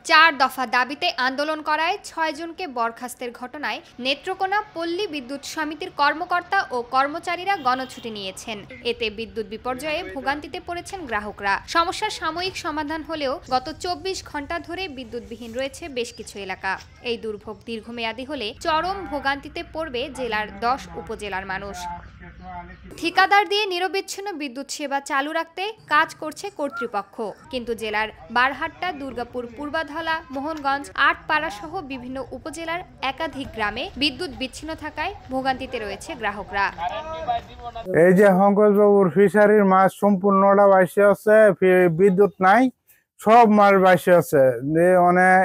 4 দফা দাবিতে আন্দোলন করায় 6 জনকে বরখাস্তের ঘটনায় নেত্রকোনা পল্লী বিদ্যুৎ সমিতির কর্মকর্তা ও কর্মচারীরা গণছুটি নিয়েছেন। এতে বিদ্যুৎ বিপর্যয়ে ভোগান্তিতে পড়েছেন গ্রাহকরা। সমস্যার সাময়িক সমাধান হলেও গত 24 ঘন্টা ধরে বিদ্যুৎবিহীন রয়েছে বেশ কিছু এলাকা। এই দুর্ভোগ দীর্ঘমেয়াদী হলে চরম ভোগান্তিতে পড়বে জেলার 10 উপজেলার মানুষ। ঠিকাদার দিয়ে নিরবিচ্ছিন্ন বিদ্যুৎ সেবা চালু রাখতে কাজ করছে কর্তৃপক্ষ, কিন্তু জেলার বারহাট্টা, দুর্গাপুর, পূর্বাধলা, মোহনগঞ্জ, আটপাড়া সহ বিভিন্ন উপজেলার একাধিক গ্রামে বিদ্যুৎ বিচ্ছিন্ন থাকায় ভোগান্তিতে রয়েছে গ্রাহকরা। এই যে হংকজবাবুর ফিশারির মাছ সম্পূর্ণটা ভাসে আছে, বিদ্যুৎ নাই, সব মাছ ভাসে আছে। অনেক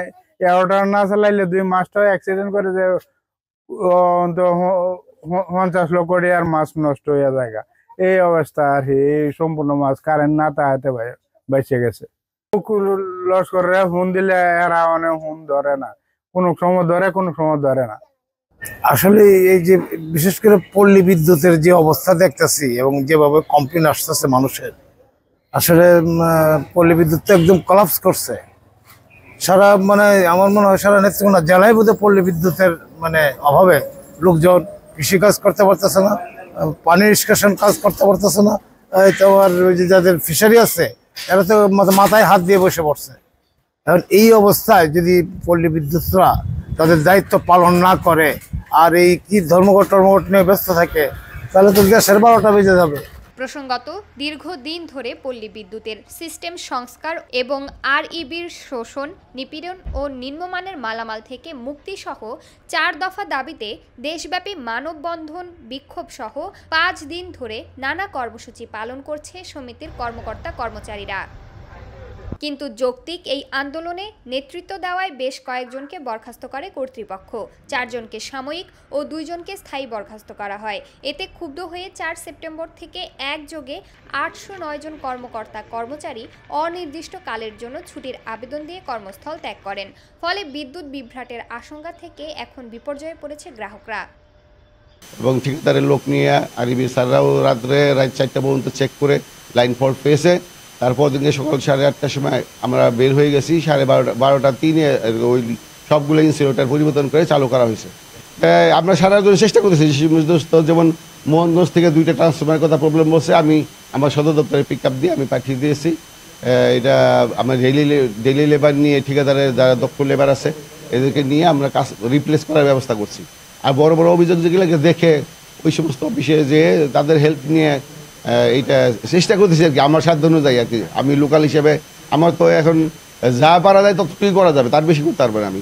11টা না চালাইলে 2 মাসটা অ্যাক্সিডেন্ট করে যে 50 লক্ষ টাকার মাছ নষ্ট হয়ে যায়। এই অবস্থা আর কি, সম্পূর্ণ মাছ কারেন্ট না তাহাতে বেঁচে গেছে। লস করে হুন দিলে এরা অনেক হুন ধরে না, কোনো সময় ধরে কোনো সময় ধরে না। আসলে এই যে বিশেষ করে পল্লী বিদ্যুতের যে অবস্থা দেখতেছি এবং যেভাবে কমপ্লেন আসতেছে মানুষের, আসলে পল্লী বিদ্যুৎ তো একদম কলাপস করছে। সারা আমার মনে হয় সারা নেত্রকোনা জেলায় বোধহয় পল্লী বিদ্যুতের অভাবে লোকজন কৃষিকাজ করতে পারতেছে না, পানি নিষ্কাশন কাজ করতে পারতেছে না। তোমার ওই যে যাদের ফিশারি আছে এরা তো মাথায় হাত দিয়ে বসে পড়ছে। এখন এই অবস্থায় যদি পল্লী বিদ্যুৎরা তাদের দায়িত্ব পালন না করে আর এই কি ধর্মঘট নিয়ে ব্যস্ত থাকে, তাহলে তো দেশের 12টা বেজে যাবে। প্রসঙ্গত, দীর্ঘদিন ধরে পল্লী বিদ্যুতের সিস্টেম সংস্কার এবং আরইবির শোষণ, নিপীড়ন ও নিম্নমানের মালামাল থেকে মুক্তি সহ 4 দফা দাবিতে দেশব্যাপী মানববন্ধন, বিক্ষোভ সহ 5 দিন ধরে নানা কর্মসূচি পালন করছে সমিতির কর্মকর্তা কর্মচারীরা। কিন্তু যৌক্তিক এই আন্দোলনে নেতৃত্ব দেওয়ায় বেশ কয়েকজনকে বরখাস্ত করে কর্তৃপক্ষ। 4 জনকে সাময়িক ও 2 জনকে স্থায়ী বরখাস্ত করা হয়। এতে ক্ষুব্ধ হয়ে 4 সেপ্টেম্বর থেকে একযোগে 809 জন কর্মকর্তা কর্মচারী অনির্দিষ্টকালের জন্য ছুটির আবেদন দিয়ে কর্মস্থল ত্যাগ করেন। ফলে বিদ্যুৎ বিভ্রাটের আশঙ্কা থেকে এখন বিপর্যয়ে পড়েছে গ্রাহকরা। এবং ঠিকাদারের লোক নিয়ে আরইবি স্যাররাও রাত 4টা পর্যন্ত চেক করে লাইন ফল্ট পেয়েছে। তারপর দিনে সকাল 8:30টার সময় আমরা বের হয়ে গেছি। 12:30 ওই সবগুলো ইনসিলেটর পরিবর্তন করে চালু করা হয়েছে। আমরা সারা জন্য চেষ্টা করেছি, যেমন মোহনগঞ্জ থেকে 2টা ট্রান্সফরমারের কথা প্রবলেম বলছে, আমি আমার সদর দপ্তরে পিক আপ দিয়ে আমি পাঠিয়ে দিয়েছি। এটা আমরা ডেইলি লেবার নিয়ে, ঠিকাদারের যারা দক্ষ লেবার আছে এদেরকে নিয়ে আমরা কাজ রিপ্লেস করার ব্যবস্থা করছি। আর বড় বড় অভিযোগ যেগুলোকে দেখে ওই সমস্ত অফিসে যেয়ে তাদের হেল্প নিয়ে এইটা চেষ্টা করতেছি আর কি, আমার সাধ্য অনুযায়ী আর কি। আমি লোকাল হিসেবে আমার তো এখন যা পারা যায় ততটুকুই করা যাবে, তার বেশি করতে পারবো না আমি।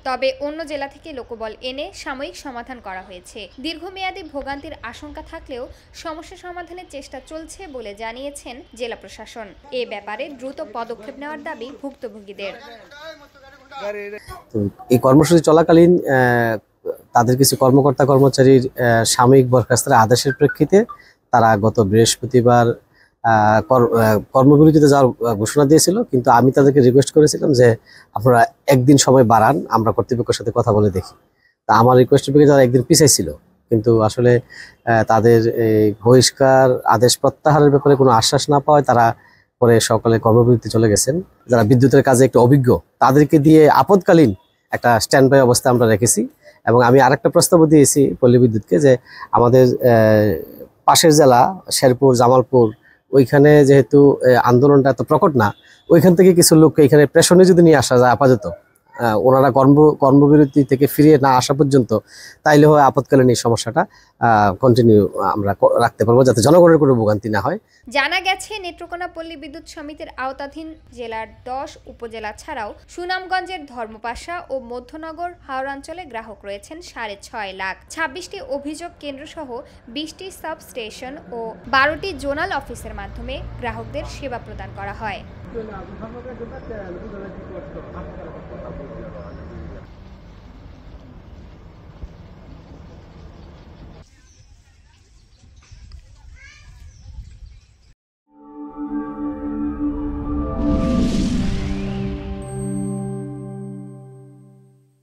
তবে অন্য জেলা থেকে লোকবল এনে সাময়িক সমাধান করা হয়েছে। দীর্ঘমেয়াদী ভোগান্তির আশঙ্কা থাকলেও সমস্যা সমাধানের চেষ্টা চলছে বলে জানিয়েছেন জেলা প্রশাসন। এ ব্যাপারে দ্রুত পদক্ষেপ নেওয়ার দাবি ভুক্তভোগীদের। এই কর্মসূচি চলাকালীন তাদের কিছু কর্মকর্তা কর্মচারীর সাময়িক বরখাস্তের আদেশের প্রেক্ষিতে তারা গত বৃহস্পতিবার কর্মবিরতিতে যাওয়ার ঘোষণা দিয়েছিল, কিন্তু আমি তাদেরকে রিকোয়েস্ট করেছিলাম যে আপনারা একদিন সময় বাড়ান, আমরা কর্তৃপক্ষের সাথে কথা বলে দেখি। তা আমার রিকোয়েস্টের প্রেক্ষিতে তারা একদিন পিছাই ছিল, কিন্তু আসলে তাদের এই বহিষ্কার আদেশ প্রত্যাহারের ব্যাপারে কোনো আশ্বাস না পাওয়ায় তারা পরে সকালে কর্মবিরতি চলে গেছেন। যারা বিদ্যুতের কাজে একটু অভিজ্ঞ তাদেরকে দিয়ে আপদকালীন একটা স্ট্যান্ড বাই অবস্থা আমরা রেখেছি। এবং আমি আরেকটা প্রস্তাবও দিয়েছি পল্লী বিদ্যুৎকে যে আমাদের পাশের জেলা শেরপুর, জামালপুর, ওইখানে যেহেতু আন্দোলনটা এত প্রকট না, ওইখান থেকে কিছু লোককে এখানে প্রেশনে যদি নিয়ে আসা যায় আপাতত, ওনারা কর্মবিরতি থেকে ফিরে না আসা পর্যন্ত, তাইলে হয় আপদকালীন এই সমস্যাটা কন্টিনিউ আমরা রাখতে পারবো, যাতে জনগণের কোনো ভোগান্তি না হয়। জানা গেছে, নেত্রকোনা পল্লী বিদ্যুৎ সমিতির আওতাধীন জেলার 10 উপজেলা ছাড়াও সুনামগঞ্জের ধর্মপাশা ও মধ্যনগর হাওড়াঞ্চলে গ্রাহক রয়েছেন 6.5 লাখ। 26টি অভিযোগ কেন্দ্র সহ 20টি সাব স্টেশন ও 12টি জোনাল অফিসের মাধ্যমে গ্রাহকদের সেবা প্রদান করা হয়।